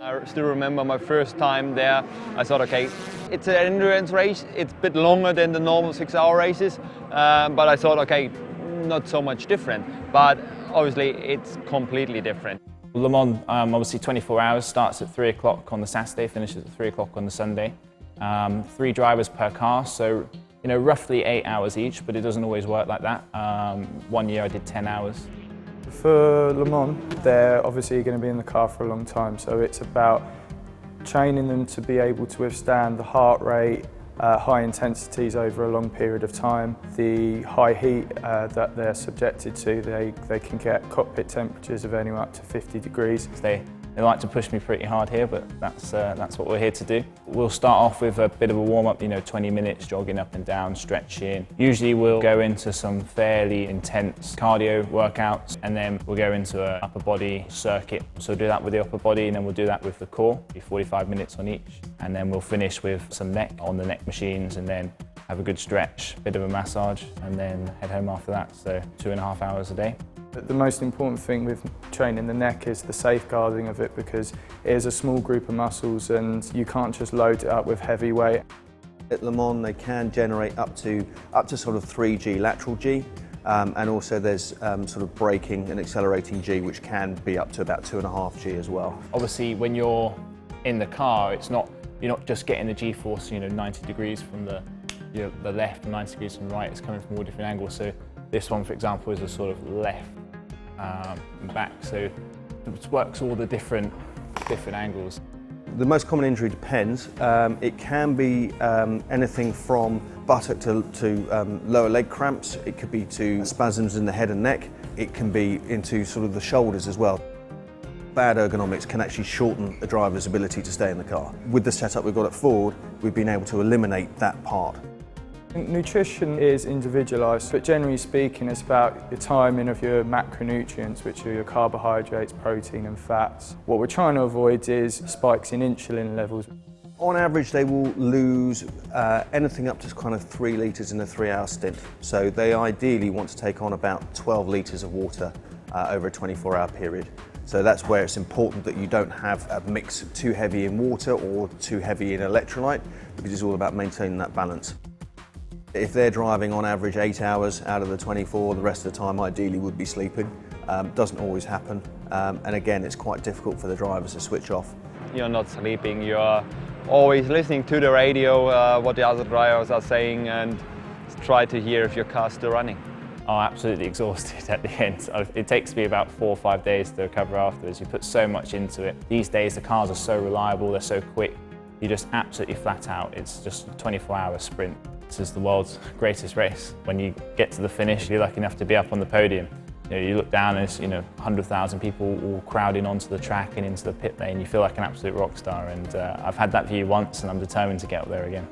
I still remember my first time there. I thought, okay, it's an endurance race. It's a bit longer than the normal 6-hour races, but I thought, okay, not so much different. But obviously, it's completely different. Le Mans, obviously 24 hours, starts at 3 o'clock on the Saturday, finishes at 3 o'clock on the Sunday. 3 drivers per car, so roughly 8 hours each, but it doesn't always work like that. One year I did 10 hours. For Le Mans, they're obviously going to be in the car for a long time, so it's about training them to be able to withstand the heart rate, high intensities over a long period of time, the high heat that they're subjected to. They can get cockpit temperatures of anywhere up to 50 degrees. They like to push me pretty hard here, but that's what we're here to do. We'll start off with a bit of a warm-up, 20 minutes jogging up and down, stretching. Usually we'll go into some fairly intense cardio workouts, and then we'll go into an upper body circuit. So we'll do that with the upper body, and then we'll do that with the core, be 45 minutes on each. And then we'll finish with some neck on the neck machines, and then have a good stretch, bit of a massage, and then head home after that. So 2.5 hours a day. The most important thing with training the neck is the safeguarding of it, because it is a small group of muscles and you can't just load it up with heavy weight. At Le Mans they can generate up to sort of 3G lateral G, and also there's sort of braking and accelerating G, which can be up to about 2.5G as well. Obviously when you're in the car, you're not just getting the G-force 90 degrees from the left and 90 degrees from the right. It's coming from all different angles. So this one, for example, is a sort of left and back, so it works all the different angles. The most common injury depends. It can be anything from buttock to lower leg cramps. It could be to spasms in the head and neck. It can be into sort of the shoulders as well. Bad ergonomics can actually shorten the driver's ability to stay in the car. With the setup we've got at Ford, we've been able to eliminate that part. Nutrition is individualised, but generally speaking it's about the timing of your macronutrients, which are your carbohydrates, protein and fats. What we're trying to avoid is spikes in insulin levels. On average they will lose anything up to kind of 3 litres in a 3-hour stint. So they ideally want to take on about 12 litres of water over a 24-hour period. So that's where it's important that you don't have a mix too heavy in water or too heavy in electrolyte, because it's all about maintaining that balance. If they're driving on average 8 hours out of the 24, the rest of the time ideally would be sleeping. Doesn't always happen, and again it's quite difficult for the drivers to switch off. You're not sleeping, you're always listening to the radio, what the other drivers are saying, and try to hear if your car's still running. I'm absolutely exhausted at the end. It takes me about 4 or 5 days to recover afterwards. You put so much into it. These days the cars are so reliable, they're so quick, you're just absolutely flat out. It's just a 24-hour sprint. This is the world's greatest race. When you get to the finish, you're lucky enough to be up on the podium. You look down and it's 100,000 people all crowding onto the track and into the pit lane. You feel like an absolute rock star, and I've had that view once and I'm determined to get up there again.